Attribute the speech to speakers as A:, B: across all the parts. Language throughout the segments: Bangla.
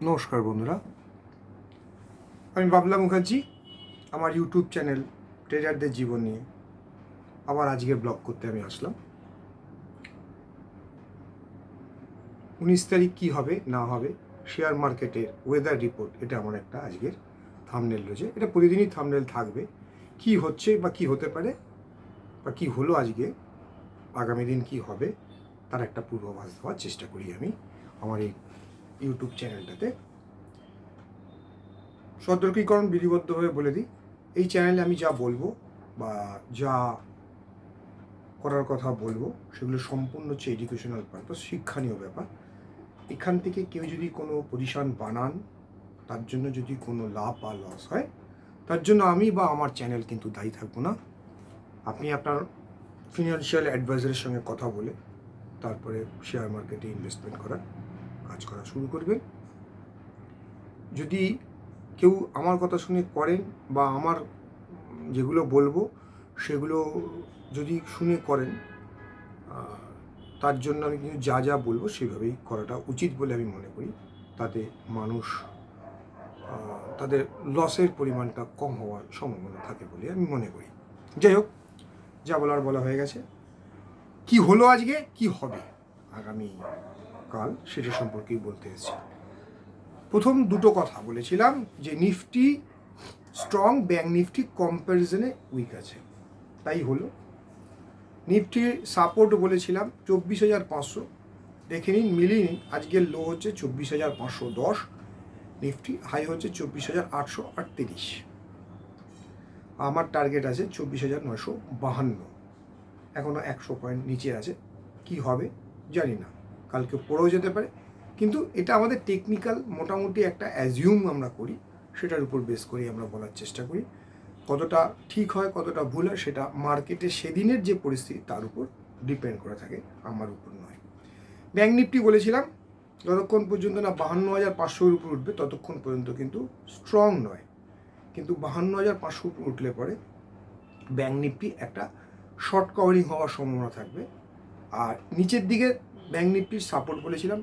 A: নমস্কার বন্ধুরা, আমি বাবলা মুখার্জি। আমার ইউটিউব চ্যানেল ট্রেডারদের জীবন নিয়ে আবার আজকের ব্লগ করতে আমি আসলাম। 19 তারিখ কী হবে না হবে, শেয়ার মার্কেটের ওয়েদার রিপোর্ট, এটা আমার একটা আজকের থাম্বনেল রয়েছে। এটা প্রতিদিনই থাম্বনেল থাকবে। কি হচ্ছে বা কি হতে পারে বা কি হলো আজকে, আগামী দিন কি হবে, তার একটা পূর্বাভাস দেওয়ার চেষ্টা করি আমি আমার এই ইউটিউব চ্যানেলটাতে। সতর্কীকরণ বিধিবদ্ধভাবে বলে দিই, এই চ্যানেলে আমি যা বলবো বা যা করার কথা বলবো সেগুলো সম্পূর্ণ হচ্ছে এডুকেশনাল পারপাস, শিক্ষণীয় ব্যাপার। এখান থেকে কেউ যদি কোনো পজিশন বানান, তার জন্য যদি কোনো লাভ বা লস হয়, তার জন্য আমি বা আমার চ্যানেল কিন্তু দায়ী থাকবো না। আপনি আপনার ফিনান্সিয়াল অ্যাডভাইজারের সঙ্গে কথা বলে তারপরে শেয়ার মার্কেটে ইনভেস্টমেন্ট করার কাজ করা শুরু করবেন। যদি কেউ আমার কথা শুনে করেন বা আমার যেগুলো বলবো সেগুলো যদি শুনে করেন, তার জন্য আমি কিন্তু যা যা বলবো সেভাবেই করাটা উচিত বলে আমি মনে করি। তাতে মানুষ তাদের লসের পরিমাণটা কম হওয়ার সম্ভাবনা থাকে বলে আমি মনে করি। যাই হোক, যা বলার বলা হয়ে গেছে। কি হলো আজকে, কি হবে আগামী কাল, সেটা সম্পর্কেই বলতে এসেছি। প্রথম দুটো কথা বলেছিলাম যে নিফটি স্ট্রং, ব্যাঙ্ক নিফটি কম্প্যারিজনে উইক আছে, তাই হলো। নিফটির সাপোর্ট বলেছিলাম 24,500, দেখে নিন, মিলিয়ে নিন। আজকের লো হচ্ছে 24,510, নিফটি হাই হচ্ছে 24,838। আমার টার্গেট আছে 24,952, এখনও 100 পয়েন্ট নিচে আছে। কি হবে জানি না, কালকে পড়েও যেতে পারে, কিন্তু এটা আমাদের টেকনিক্যাল মোটামুটি একটা অ্যাজিউম আমরা করি, সেটার উপর বেস করে আমরা বলার চেষ্টা করি। কতটা ঠিক হয় কতটা ভুল হয় সেটা মার্কেটে সেদিনের যে পরিস্থিতি তার উপর ডিপেন্ড করে থাকে, আমার উপর নয়। ব্যাঙ্ক নিফটি বলেছিলাম যতক্ষণ পর্যন্ত না 52,500-এর উপর উঠবে ততক্ষণ পর্যন্ত কিন্তু স্ট্রং নয়, কিন্তু 52,500 উপর উঠলে পরে ব্যাঙ্ক নিফটি একটা শর্ট কভারিং হওয়ার সম্ভাবনা থাকবে। আর নিচের দিকে ব্যাঙ্ক নিফটির সাপোর্ট বলেছিলাম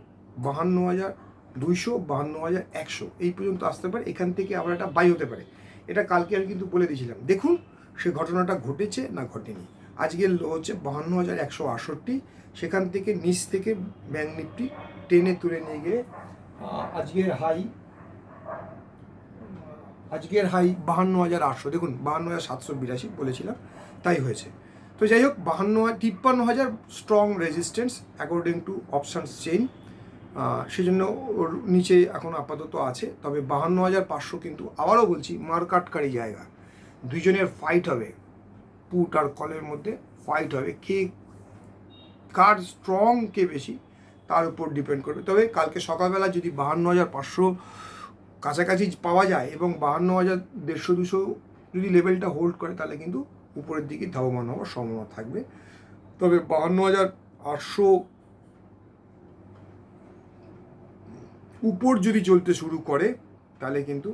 A: 52,200, 52,100 এই পর্যন্ত আসতে পারে। এখান থেকে আবার একটা বাই হতে পারে, এটা কালকে আমি কিন্তু বলে দিয়েছিলাম। দেখুন সে ঘটনাটা ঘটেছে না ঘটেনি। আজকের লো হচ্ছে 52,168, সেখান থেকে নিচ থেকে ব্যাঙ্ক নিফটি টেনে তুলে নিয়ে গিয়ে আজকের হাই 52,800, দেখুন 52,782 বলেছিলাম, তাই হয়েছে। তো যাই হোক, 53,000 strong resistance according to options chain, সেজন্য ওর নিচে এখন আপাতত আছে। তবে 52,500 কিন্তু আবারও বলছি মারকাটকারী জায়গা, দুইজনের ফাইট হবে, পুট আর কলের মধ্যে ফাইট হবে, কার স্ট্রং কে বেশি তার উপর ডিপেন্ড করবে। তবে কালকে সকালবেলা যদি 52,500 কাছাকাছি পাওয়া যায় এবং 52,150-200 যদি লেভেলটা হোল্ড করে, তাহলে কিন্তু উপরের দিকে ধাবমান হওয়ার সম্ভাবনা থাকবে। তবে 52,800 উপর যদি চলতে শুরু করে, তাহলে কিন্তু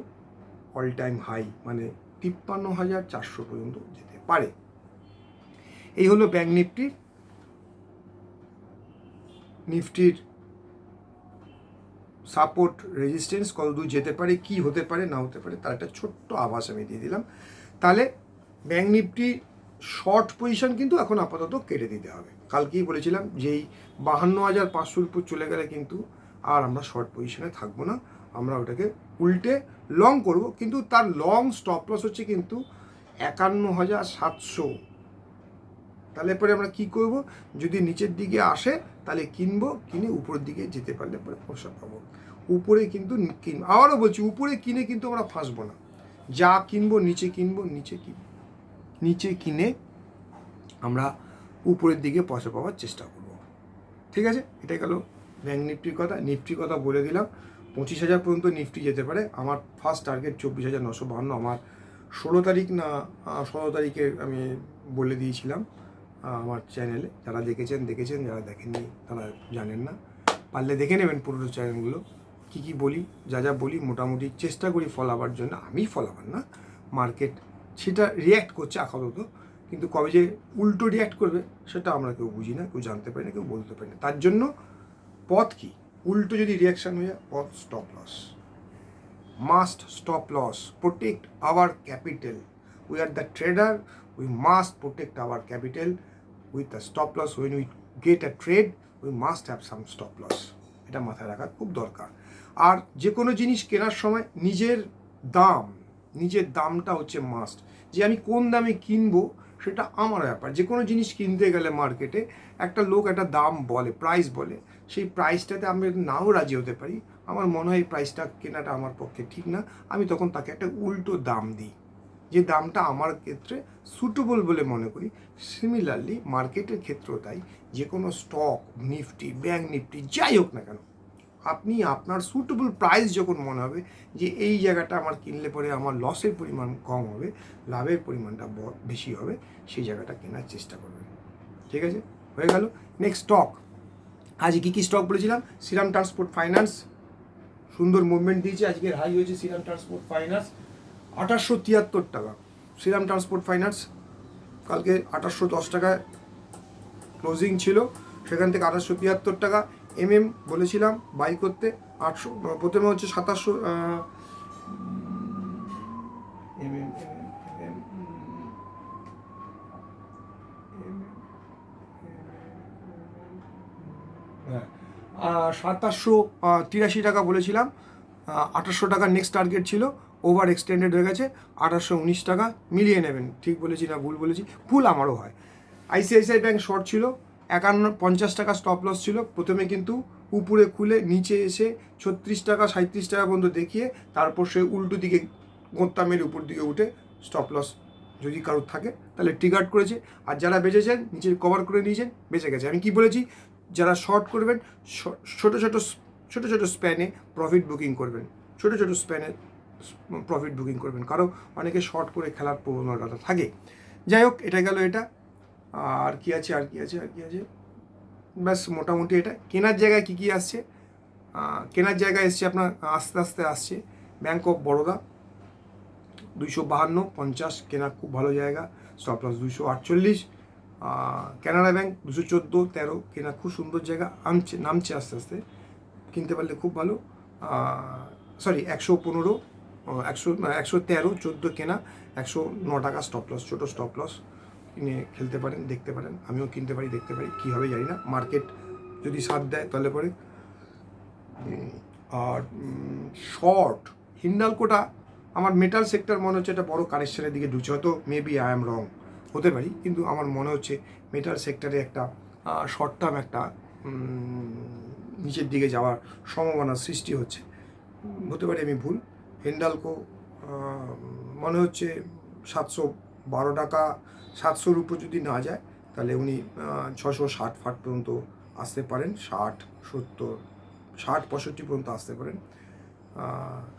A: অল টাইম হাই মানে 53,400 পর্যন্ত যেতে পারে। এই হলো ব্যাঙ্ক নিফটির সাপোর্ট রেজিস্ট্যান্স কত দূর যেতে পারে, কি হতে পারে না হতে পারে, তার একটা ছোট্ট আভাস আমি দিয়ে দিলাম। তাহলে ব্যাঙ্ক নিফটি শর্ট পজিশন কিন্তু এখন আপাতত কেটে দিতে হবে। কালকেই বলেছিলাম যে এই 52,500-র উপর চলে গেলে কিন্তু আর আমরা শর্ট পজিশনে থাকবো না, আমরা ওটাকে উল্টে লং করব। কিন্তু তার লং স্টপ লস হচ্ছে কিন্তু 51,700। তাহলে পরে আমরা কি করব, যদি নিচের দিকে আসে তাহলে কিনবো, কিনে উপরের দিকে যেতে পারলে পরে পয়সা পাবো। উপরে কিন্তু আবারও বলছি, উপরে কিনে কিন্তু আমরা ফাঁসবো না। যা কিনবো নিচে কিনবো, নিচে কিনে আমরা উপরের দিকে পয়সা পাওয়ার চেষ্টা করব। ঠিক আছে, এটাই গেল ব্যাঙ্ক নিফটির কথা। নিফটির কথা বলে দিলাম, 25,000 পর্যন্ত নিফটি যেতে পারে। আমার ফার্স্ট টার্গেট 24,952। আমার 16 তারিখ না 17 তারিখে আমি বলে দিয়েছিলাম আমার চ্যানেলে। যারা দেখেছেন, যারা দেখেননি তারা জানেন না, পারলে দেখে নেবেন পুরো চ্যানেলগুলো। কী কী বলি, যা যা বলি মোটামুটি চেষ্টা করি ফলাবার জন্য। আমি ফলাবার না, মার্কেট সেটা রিয়্যাক্ট করছে আপাতত, কিন্তু কবে যে উল্টো রিয়্যাক্ট করবে সেটা আমরা কেউ বুঝি না, কেউ জানতে পারি না, কেউ বলতে পারি না। তার জন্য পথ কী, উল্টো যদি রিয়াকশান হয়ে যায়, all stop loss. Must stop loss, protect our capital. We are the trader, we must protect our capital with a stop loss. When we get a trade, we must have some stop loss. এটা মাথায় রাখা খুব দরকার। আর যে কোনো জিনিস কেনার সময় নিজের দামটা হচ্ছে মাস্ট। যে আমি কোন দামে কিনবো সেটা আমার ব্যাপার। যে কোনো জিনিস কিনতে গেলে মার্কেটে একটা লোক একটা দাম বলে, প্রাইস বলে, সেই প্রাইসটাতে আমি নাও রাজি হতে পারি, আমার মনে হয় এই প্রাইসটা কেনাটা আমার পক্ষে ঠিক না, আমি তখন তাকে একটা উল্টো দাম দিই, যে দামটা আমার ক্ষেত্রে সুটেবল বলে মনে করি। সিমিলারলি মার্কেটের ক্ষেত্রেও তাই। যে কোনো স্টক, নিফটি, ব্যাঙ্ক নিফটি, যাই হোক না কেন, আপনি আপনার সুটেবল প্রাইস যখন মনে হবে যে এই জায়গাটা আমার কিনলে পরে আমার লসের পরিমাণ কম হবে, লাভের পরিমাণটা বেশি হবে, সেই জায়গাটা কেনার চেষ্টা করবেন। ঠিক আছে, হয়ে গেল। নেক্সট স্টক, আজ কী স্টক বলেছিলাম? শ্রীরাম ট্রান্সপোর্ট ফাইন্যান্স সুন্দর মুভমেন্ট দিয়েছে, আজকের হাই হয়েছে শ্রীরাম ট্রান্সপোর্ট ফাইন্যান্স 2873 টাকা। শ্রীরাম ট্রান্সপোর্ট ফাইন্যান্স কালকে 2810 টাকায় ক্লোজিং ছিল, সেখান থেকে 2873 টাকা। বলেছিলাম বাই করতে 800, প্রথমে হচ্ছে 2700, হ্যাঁ 2783 টাকা বলেছিলাম, 2800 টাকা নেক্সট টার্গেট ছিল, ওভার এক্সটেন্ডেড হয়ে গেছে, 2819 টাকা। মিলিয়ে নেবেন, ঠিক বলেছি না ভুল বলেছি? ভুল আমারও হয়। আইসিআইসিআই ব্যাঙ্ক শর্ট ছিল, 51-50 টাকা স্টপ লস ছিল। প্রথমে কিন্তু উপরে খুলে নিচে এসে 36 টাকা 37 টাকা পর্যন্ত দেখিয়ে তারপর সে উল্টো দিকে গোত্তা মেরে উপর দিকে উঠে স্টপ লস যদি কারোর থাকে তাহলে ট্রিগার করেছে। আর যারা বেঁচেছেন নিচে কভার করে নিয়েছেন, বেঁচে গেছে। আমি কি বলেছি? যারা শর্ট করবেন ছোটো ছোটো স্প্যানে প্রফিট বুকিং করবেন, ছোটো স্প্যানে প্রফিট বুকিং করবেন, কারণ অনেকে শর্ট করে খেলার প্রবণতা থাকে। যাই হোক, এটা গেল এটা। আর কি আছে ব্যাস মোটামুটি এটা। কেনার জায়গায় কী আসছে? কেনার জায়গায় এসছে আপনার আস্তে আস্তে আসছে ব্যাঙ্ক অফ বরোদা 252.50 কেনার খুব ভালো জায়গা, স্টপ লস 248। কানাড়া ব্যাঙ্ক 214-13 কেনা খুব সুন্দর জায়গা, নামছে আস্তে আস্তে, কিনতে পারলে খুব ভালো। 113 14 কেনা, 109 টাকা স্টপ লস, ছোটো স্টপ লস, কিনে খেলতে পারেন, দেখতে পারেন। আমিও কিনতে পারি, দেখতে পারি, কী হবে জানি না, মার্কেট যদি সাথ দেয় তাহলে পরে। আর শর্ট হিন্ডালকোটা আমার মেটাল সেক্টর মনে হচ্ছে একটা বড় কারেকশনের দিকে ঢুকছে, হয়তো মেবি আই এম রং, হতে পারি, কিন্তু আমার মনে হচ্ছে মেটাল সেক্টরে একটা শর্ট টার্ম একটা নিচের দিকে যাওয়ার সম্ভাবনার সৃষ্টি হচ্ছে, হতে পারে আমি ভুল। হিন্ডালকো মনে হচ্ছে 712 টাকা, 700-র উপর যদি না যায় তাহলে উনি 660 পর্যন্ত আসতে পারেন, 60-70, 60-65 পর্যন্ত আসতে পারেন।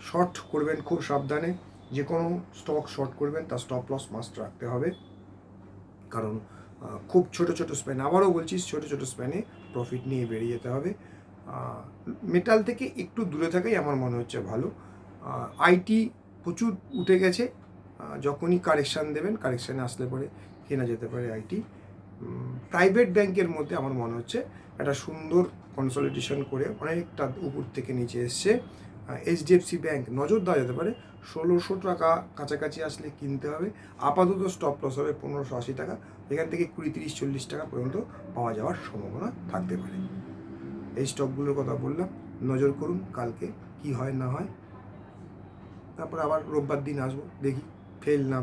A: শর্ট করবেন খুব সাবধানে, যে কোনো স্টক শর্ট করবেন তার স্টপ লস মাস্ট রাখতে হবে, কারণ খুব ছোটো স্প্যান, আবারও বলছি ছোটো স্প্যানে প্রফিট নিয়ে বেরিয়ে যেতে হবে। মেটাল থেকে একটু দূরে থাকাই আমার মনে হচ্ছে ভালো। আইটি প্রচুর উঠে গেছে, যখনই কারেকশান দেবেন, কারেকশানে আসলে পরে কেনা যেতে পারে আইটি। প্রাইভেট ব্যাংকের মধ্যে আমার মনে হচ্ছে একটা সুন্দর কনসলিডেশন করে অনেকটা উপর থেকে নিচে এসছে। এইচডিএফসি ব্যাংক নজর দেওয়া যেতে পারে, 1600 টাকা কাছাকাছি আসলে কিনতে হবে। আপাতত স্টপ লস হবে 1580 টাকা, এখান থেকে 20, 30, 40 টাকা পর্যন্ত পাওয়া যাওয়ার সম্ভাবনা থাকতে পারে। এই স্টকগুলোর কথা বললাম, নজর করুন কালকে কি হয় না হয়। তারপর আবার রোববার দিন আসবো, দেখি ফেল না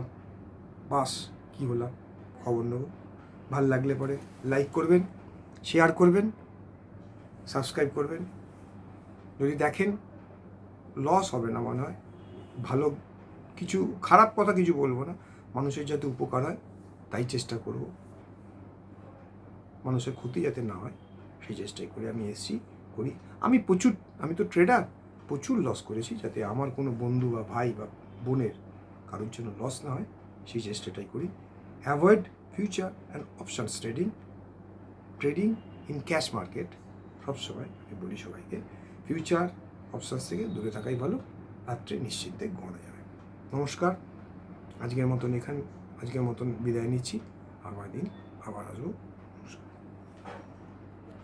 A: পাস কী হলাম, খবর নেব। ভাল লাগলে পরে লাইক করবেন, শেয়ার করবেন, সাবস্ক্রাইব করবেন। যদি দেখেন লস হবে না মনে হয়, ভালো কিছু, খারাপ কথা কিছু বলবো না, মানুষের যাতে উপকার হয় তাই চেষ্টা করব, মানুষের ক্ষতি যাতে না হয় সেই চেষ্টাই করে আমি করি। আমি তো ট্রেডার, প্রচুর লস করেছি, যাতে আমার কোনো বন্ধু বা ভাই বা বোনের কারোর জন্য লস না হয় সেই চেষ্টাটাই করি। Avoid future and options trading in cash market. সবসময় আমি বলি সবাইকে, ফিউচার অপশানস থেকে দূরে থাকাই ভালো, রাত্রে নিশ্চিন্তে ঘুমানো যাবে। নমস্কার, আজকের মতন বিদায় নিচ্ছি, আবার দিন আবার আসবো।